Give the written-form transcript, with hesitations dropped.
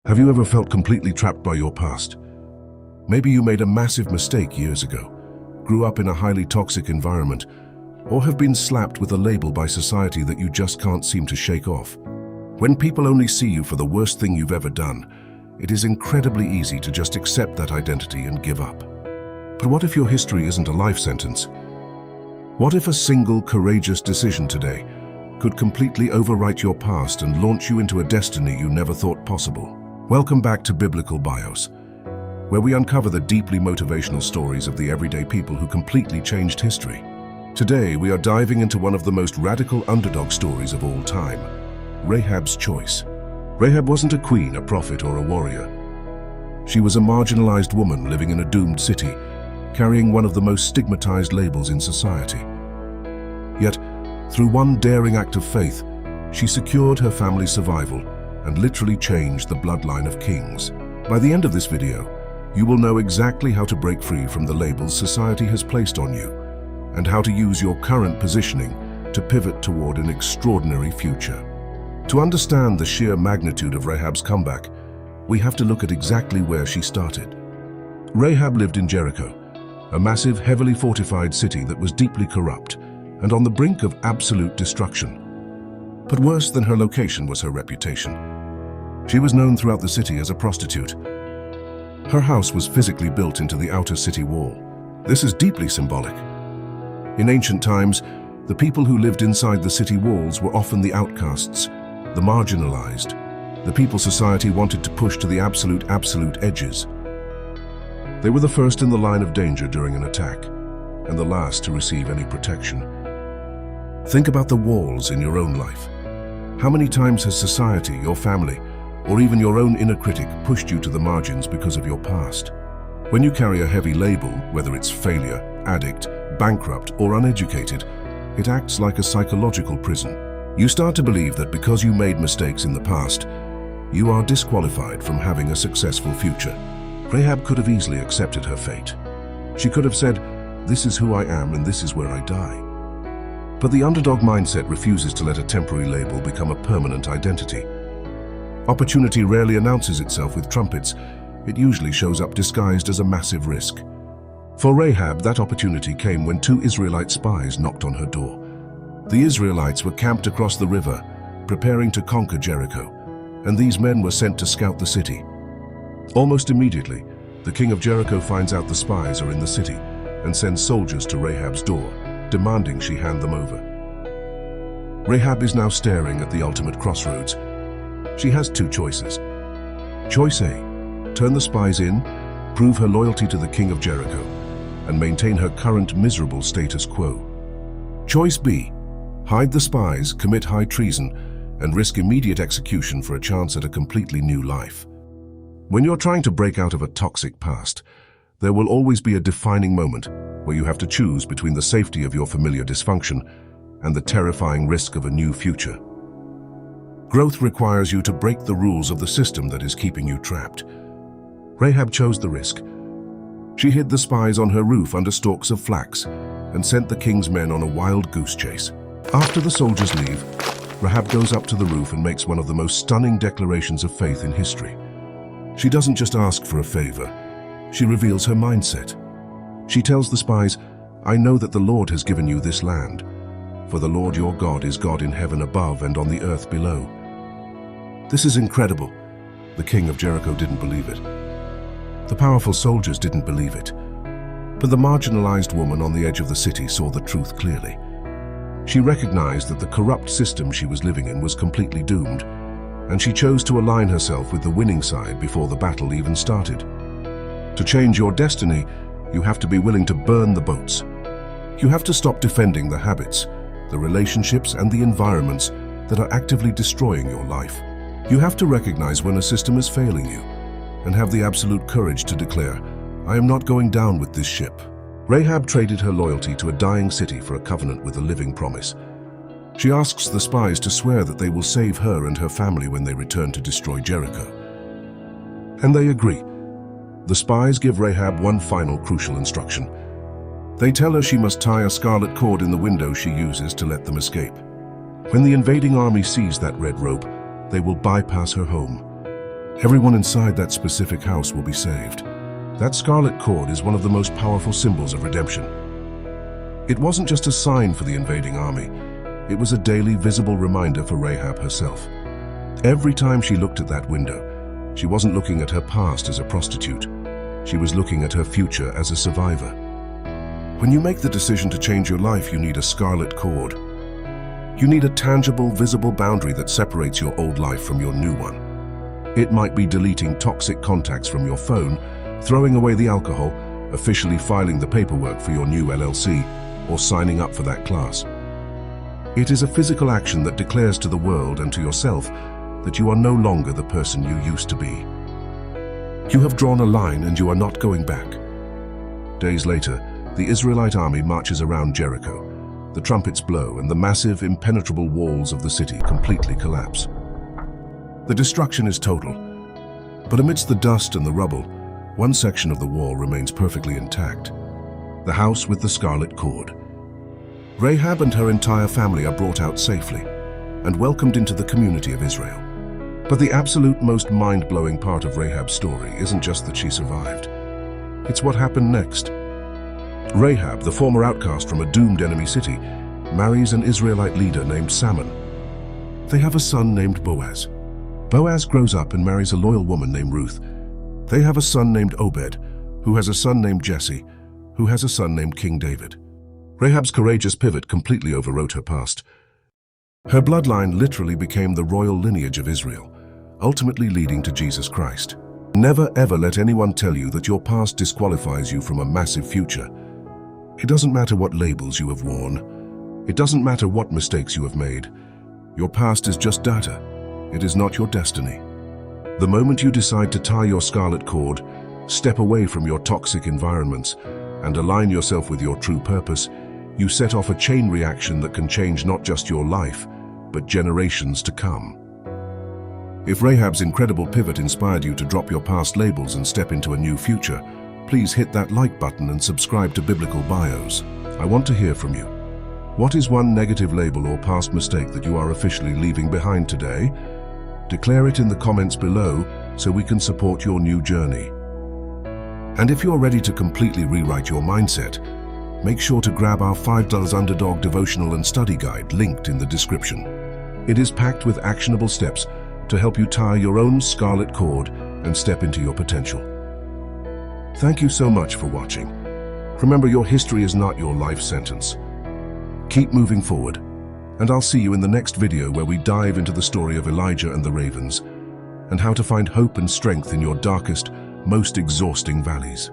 Have you ever felt completely trapped by your past? Maybe you made a massive mistake years ago, grew up in a highly toxic environment, or have been slapped with a label by society that you just can't seem to shake off. When people only see you for the worst thing you've ever done, it is incredibly easy to just accept that identity and give up. But what if your history isn't a life sentence? What if a single courageous decision today could completely overwrite your past and launch you into a destiny you never thought possible? Welcome back to Biblical Bios, where we uncover the deeply motivational stories of the everyday people who completely changed history. Today, we are diving into one of the most radical underdog stories of all time, Rahab's choice. Rahab wasn't a queen, a prophet, or a warrior. She was a marginalized woman living in a doomed city, carrying one of the most stigmatized labels in society. Yet, through one daring act of faith, she secured her family's survival and literally changed the bloodline of kings. By the end of this video, you will know exactly how to break free from the labels society has placed on you and how to use your current positioning to pivot toward an extraordinary future. To understand the sheer magnitude of Rahab's comeback, we have to look at exactly where she started. Rahab lived in Jericho, a massive, heavily fortified city that was deeply corrupt and on the brink of absolute destruction. But worse than her location was her reputation. She was known throughout the city as a prostitute. Her house was physically built into the outer city wall. This is deeply symbolic. In ancient times, the people who lived inside the city walls were often the outcasts, the marginalized, the people society wanted to push to the absolute edges. They were the first in the line of danger during an attack, and the last to receive any protection. Think about the walls in your own life. How many times has society, your family, or even your own inner critic pushed you to the margins because of your past? When you carry a heavy label, whether it's failure, addict, bankrupt, or uneducated, it acts like a psychological prison. You start to believe that because you made mistakes in the past, you are disqualified from having a successful future. Rahab could have easily accepted her fate. She could have said, "This is who I am and this is where I die." But the underdog mindset refuses to let a temporary label become a permanent identity. Opportunity rarely announces itself with trumpets. It usually shows up disguised as a massive risk. For Rahab, that opportunity came when two Israelite spies knocked on her door. The Israelites were camped across the river, preparing to conquer Jericho, and these men were sent to scout the city. Almost immediately, the king of Jericho finds out the spies are in the city and sends soldiers to Rahab's door, demanding she hand them over. Rahab is now staring at the ultimate crossroads. She has two choices. Choice A, turn the spies in, prove her loyalty to the king of Jericho, and maintain her current miserable status quo. Choice B, hide the spies, commit high treason, and risk immediate execution for a chance at a completely new life. When you're trying to break out of a toxic past, there will always be a defining moment where you have to choose between the safety of your familiar dysfunction and the terrifying risk of a new future. Growth requires you to break the rules of the system that is keeping you trapped. Rahab chose the risk. She hid the spies on her roof under stalks of flax and sent the king's men on a wild goose chase. After the soldiers leave, Rahab goes up to the roof and makes one of the most stunning declarations of faith in history. She doesn't just ask for a favor, she reveals her mindset. She tells the spies, "I know that the Lord has given you this land, for the Lord your God is God in heaven above and on the earth below." This is incredible. The king of Jericho didn't believe it. The powerful soldiers didn't believe it. But the marginalized woman on the edge of the city saw the truth clearly. She recognized that the corrupt system she was living in was completely doomed, and she chose to align herself with the winning side before the battle even started. To change your destiny, you have to be willing to burn the boats. You have to stop defending the habits, the relationships, and the environments that are actively destroying your life. You have to recognize when a system is failing you and have the absolute courage to declare, "I am not going down with this ship." Rahab traded her loyalty to a dying city for a covenant with a living promise. She asks the spies to swear that they will save her and her family when they return to destroy Jericho. And they agree. The spies give Rahab one final crucial instruction. They tell her she must tie a scarlet cord in the window she uses to let them escape. When the invading army sees that red rope, they will bypass her home. Everyone inside that specific house will be saved. That scarlet cord is one of the most powerful symbols of redemption. It wasn't just a sign for the invading army. It was a daily visible reminder for Rahab herself. Every time she looked at that window, she wasn't looking at her past as a prostitute. She was looking at her future as a survivor. When you make the decision to change your life, you need a scarlet cord. You need a tangible, visible boundary that separates your old life from your new one. It might be deleting toxic contacts from your phone, throwing away the alcohol, officially filing the paperwork for your new LLC, or signing up for that class. It is a physical action that declares to the world and to yourself that you are no longer the person you used to be. You have drawn a line and you are not going back. Days later, the Israelite army marches around Jericho. The trumpets blow and the massive, impenetrable walls of the city completely collapse. The destruction is total, but amidst the dust and the rubble, one section of the wall remains perfectly intact. The house with the scarlet cord. Rahab and her entire family are brought out safely and welcomed into the community of Israel. But the absolute most mind-blowing part of Rahab's story isn't just that she survived. It's what happened next. Rahab, the former outcast from a doomed enemy city, marries an Israelite leader named Salmon. They have a son named Boaz. Boaz grows up and marries a loyal woman named Ruth. They have a son named Obed, who has a son named Jesse, who has a son named King David. Rahab's courageous pivot completely overwrote her past. Her bloodline literally became the royal lineage of Israel, ultimately leading to Jesus Christ. Never ever let anyone tell you that your past disqualifies you from a massive future. It doesn't matter what labels you have worn. It doesn't matter what mistakes you have made. Your past is just data. It is not your destiny. The moment you decide to tie your scarlet cord, step away from your toxic environments, and align yourself with your true purpose, you set off a chain reaction that can change not just your life, but generations to come. If Rahab's incredible pivot inspired you to drop your past labels and step into a new future, please hit that like button and subscribe to Biblical Bios. I want to hear from you. What is one negative label or past mistake that you are officially leaving behind today? Declare it in the comments below so we can support your new journey. And if you're ready to completely rewrite your mindset, make sure to grab our $5 Underdog devotional and study guide linked in the description. It is packed with actionable steps to help you tie your own scarlet cord and step into your potential. Thank you so much for watching. Remember, your history is not your life sentence. Keep moving forward, and I'll see you in the next video where we dive into the story of Elijah and the ravens and how to find hope and strength in your darkest, most exhausting valleys.